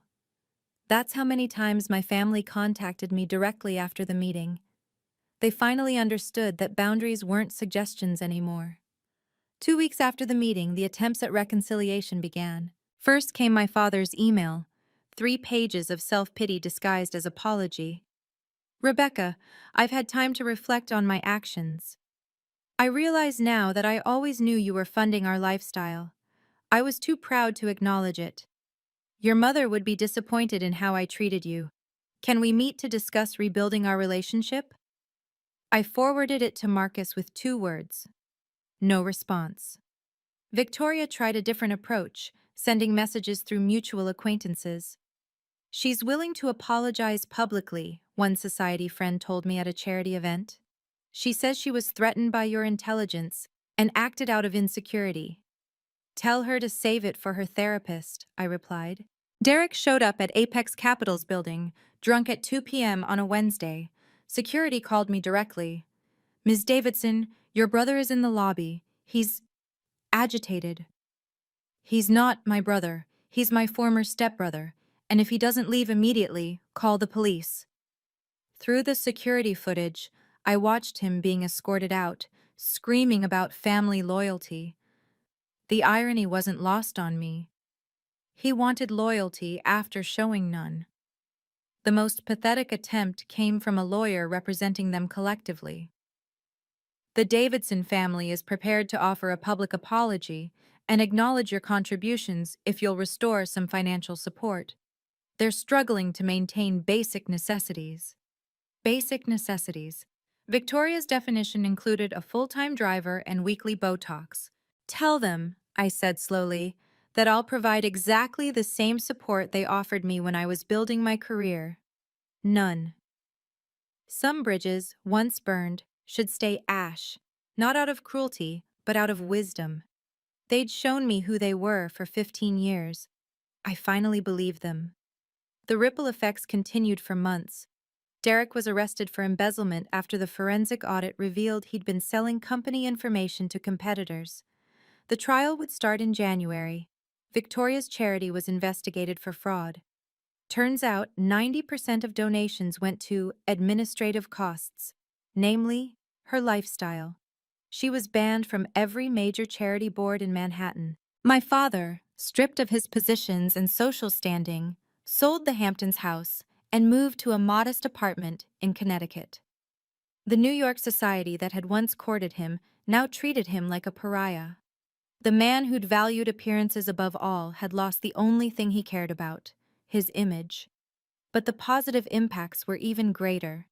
[SPEAKER 1] That's how many times my family contacted me directly after the meeting. They finally understood that boundaries weren't suggestions anymore. 2 weeks after the meeting, the attempts at reconciliation began. First came my father's email, 3 pages of self-pity disguised as apology. Rebecca, I've had time to reflect on my actions. I realize now that I always knew you were funding our lifestyle. I was too proud to acknowledge it. Your mother would be disappointed in how I treated you. Can we meet to discuss rebuilding our relationship? I forwarded it to Marcus with 2 words. No response. Victoria tried a different approach, sending messages through mutual acquaintances. She's willing to apologize publicly, one society friend told me at a charity event. She says she was threatened by your intelligence and acted out of insecurity. Tell her to save it for her therapist, I replied. Derek showed up at Apex Capital's building, drunk at 2 p.m. on a Wednesday. Security called me directly. Ms. Davidson, your brother is in the lobby. He's agitated. He's not my brother. He's my former stepbrother. And if he doesn't leave immediately, call the police. Through the security footage, I watched him being escorted out, screaming about family loyalty. The irony wasn't lost on me. He wanted loyalty after showing none. The most pathetic attempt came from a lawyer representing them collectively. The Davidson family is prepared to offer a public apology and acknowledge your contributions if you'll restore some financial support. They're struggling to maintain basic necessities. Basic necessities. Victoria's definition included a full-time driver and weekly Botox. Tell them, I said slowly, that I'll provide exactly the same support they offered me when I was building my career. None. Some bridges, once burned, should stay ash, not out of cruelty, but out of wisdom. They'd shown me who they were for 15 years. I finally believed them. The ripple effects continued for months. Derek was arrested for embezzlement after the forensic audit revealed he'd been selling company information to competitors. The trial would start in January. Victoria's charity was investigated for fraud. Turns out 90% of donations went to administrative costs, namely, her lifestyle. She was banned from every major charity board in Manhattan. My father, stripped of his positions and social standing, sold the Hamptons house and moved to a modest apartment in Connecticut. The New York society that had once courted him now treated him like a pariah. The man who'd valued appearances above all had lost the only thing he cared about, his image. But the positive impacts were even greater.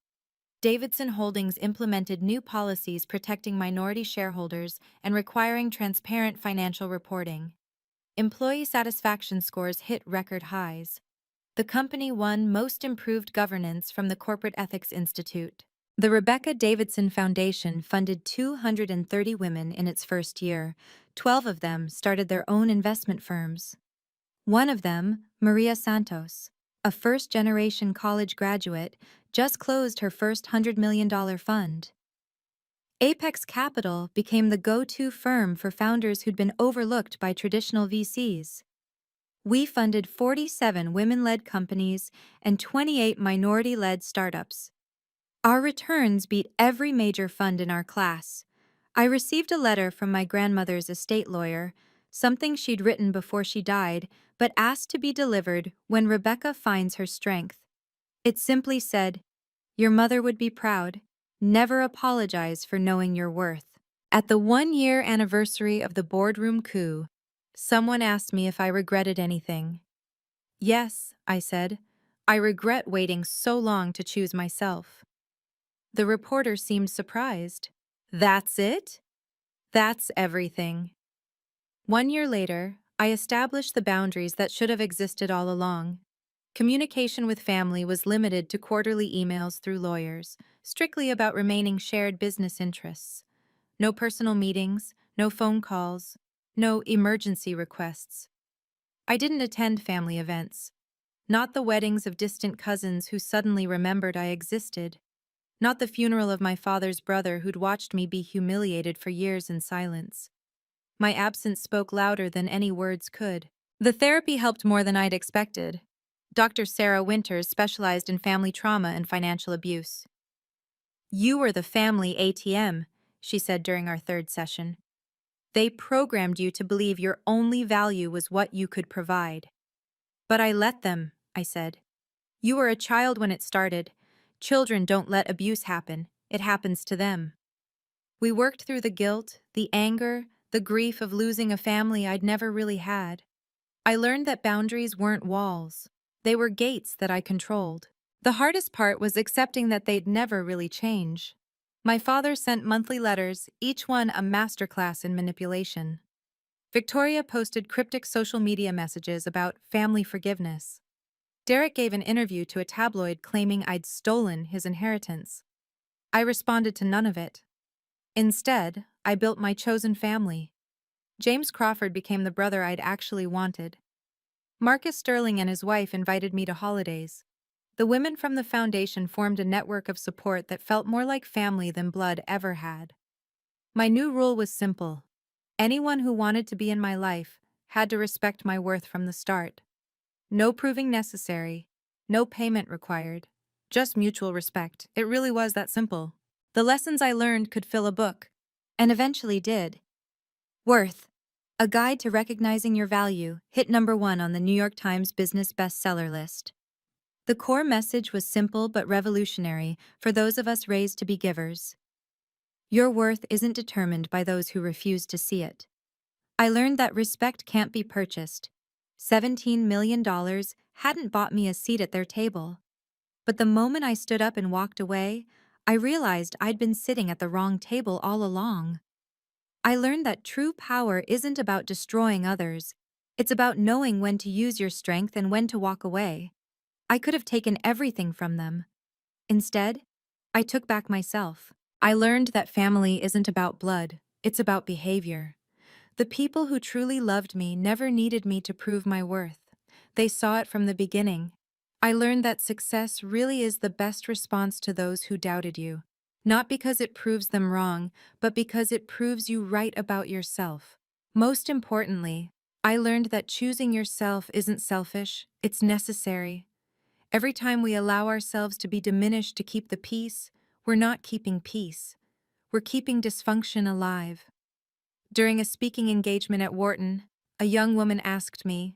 [SPEAKER 1] Davidson Holdings implemented new policies protecting minority shareholders and requiring transparent financial reporting. Employee satisfaction scores hit record highs. The company won Most Improved Governance from the Corporate Ethics Institute. The Rebecca Davidson Foundation funded 230 women in its first year. 12 of them started their own investment firms. One of them, Maria Santos, a first-generation college graduate, just closed her first $100 million fund. Apex Capital became the go-to firm for founders who'd been overlooked by traditional VCs. We funded 47 women-led companies and 28 minority-led startups. Our returns beat every major fund in our class. I received a letter from my grandmother's estate lawyer, something she'd written before she died, but asked to be delivered when Rebecca finds her strength. It simply said, "Your mother would be proud. Never apologize for knowing your worth." At the 1-year anniversary of the boardroom coup, someone asked me if I regretted anything. "Yes," I said. "I regret waiting so long to choose myself." The reporter seemed surprised. "That's it?" "That's everything." 1 year later, I established the boundaries that should have existed all along. Communication with family was limited to quarterly emails through lawyers, strictly about remaining shared business interests. No personal meetings, no phone calls, no emergency requests. I didn't attend family events. Not the weddings of distant cousins who suddenly remembered I existed. Not the funeral of my father's brother who'd watched me be humiliated for years in silence. My absence spoke louder than any words could. The therapy helped more than I'd expected. Dr. Sarah Winters specialized in family trauma and financial abuse. "You were the family ATM," she said during our third session. "They programmed you to believe your only value was what you could provide." "But I let them," I said. "You were a child when it started. Children don't let abuse happen. It happens to them." We worked through the guilt, the anger, the grief of losing a family I'd never really had. I learned that boundaries weren't walls. They were gates that I controlled. The hardest part was accepting that they'd never really change. My father sent monthly letters, each one a masterclass in manipulation. Victoria posted cryptic social media messages about family forgiveness. Derek gave an interview to a tabloid claiming I'd stolen his inheritance. I responded to none of it. Instead, I built my chosen family. James Crawford became the brother I'd actually wanted. Marcus Sterling and his wife invited me to holidays. The women from the foundation formed a network of support that felt more like family than blood ever had. My new rule was simple. Anyone who wanted to be in my life had to respect my worth from the start. No proving necessary, no payment required, just mutual respect. It really was that simple. The lessons I learned could fill a book, and eventually did. Worth: A Guide to Recognizing Your Value hit #1 on the New York Times business bestseller list. The core message was simple but revolutionary for those of us raised to be givers. Your worth isn't determined by those who refuse to see it. I learned that respect can't be purchased. $17 million hadn't bought me a seat at their table. But the moment I stood up and walked away, I realized I'd been sitting at the wrong table all along. I learned that true power isn't about destroying others. It's about knowing when to use your strength and when to walk away. I could have taken everything from them. Instead, I took back myself. I learned that family isn't about blood, it's about behavior. The people who truly loved me never needed me to prove my worth. They saw it from the beginning. I learned that success really is the best response to those who doubted you. Not because it proves them wrong, but because it proves you right about yourself. Most importantly, I learned that choosing yourself isn't selfish, it's necessary. Every time we allow ourselves to be diminished to keep the peace, we're not keeping peace. We're keeping dysfunction alive. During a speaking engagement at Wharton, a young woman asked me,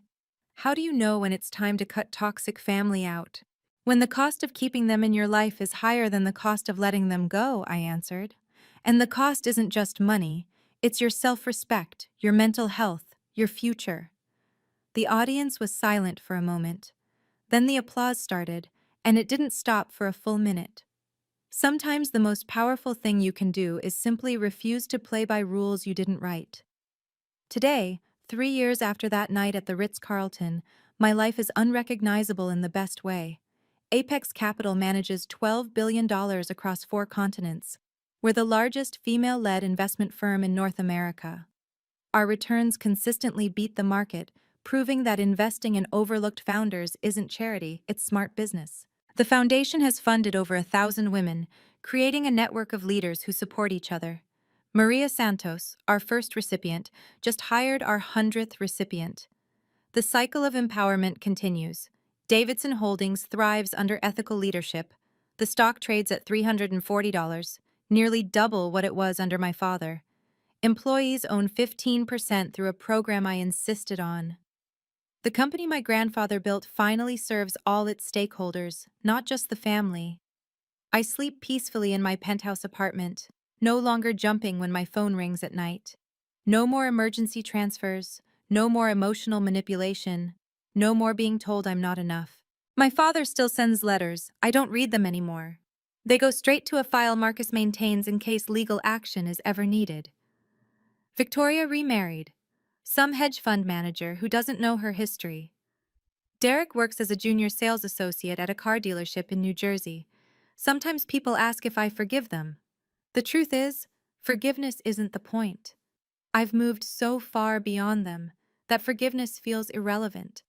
[SPEAKER 1] "How do you know when it's time to cut toxic family out?" "When the cost of keeping them in your life is higher than the cost of letting them go," I answered. "And the cost isn't just money, it's your self-respect, your mental health, your future." The audience was silent for a moment. Then the applause started, and it didn't stop for a full minute. Sometimes the most powerful thing you can do is simply refuse to play by rules you didn't write. Today, 3 years after that night at the Ritz-Carlton, my life is unrecognizable in the best way. Apex Capital manages $12 billion across 4 continents. We're the largest female-led investment firm in North America. Our returns consistently beat the market, proving that investing in overlooked founders isn't charity, it's smart business. The foundation has funded over 1,000 women, creating a network of leaders who support each other. Maria Santos, our first recipient, just hired our 100th recipient. The cycle of empowerment continues. Davidson Holdings thrives under ethical leadership. The stock trades at $340, nearly double what it was under my father. Employees own 15% through a program I insisted on. The company my grandfather built finally serves all its stakeholders, not just the family. I sleep peacefully in my penthouse apartment, no longer jumping when my phone rings at night. No more emergency transfers, no more emotional manipulation, no more being told I'm not enough. My father still sends letters, I don't read them anymore. They go straight to a file Marcus maintains in case legal action is ever needed. Victoria remarried. Some hedge fund manager who doesn't know her history. Derek works as a junior sales associate at a car dealership in New Jersey. Sometimes people ask if I forgive them. The truth is, forgiveness isn't the point. I've moved so far beyond them that forgiveness feels irrelevant.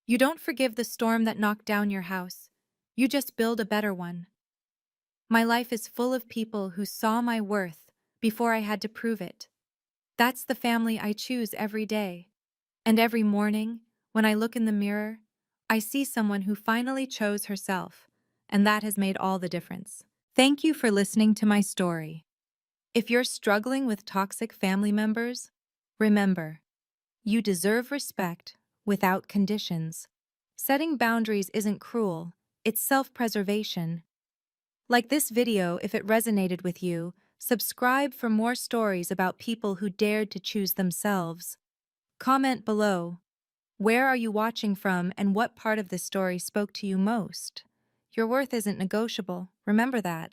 [SPEAKER 1] You don't forgive the storm that knocked down your house. You just build a better one. My life is full of people who saw my worth before I had to prove it. That's the family I choose every day. And every morning, when I look in the mirror, I see someone who finally chose herself, and that has made all the difference. Thank you for listening to my story. If you're struggling with toxic family members, remember, you deserve respect without conditions. Setting boundaries isn't cruel, it's self-preservation. Like this video if it resonated with you, subscribe for more stories about people who dared to choose themselves. Comment below. Where are you watching from and what part of this story spoke to you most? Your worth isn't negotiable, remember that.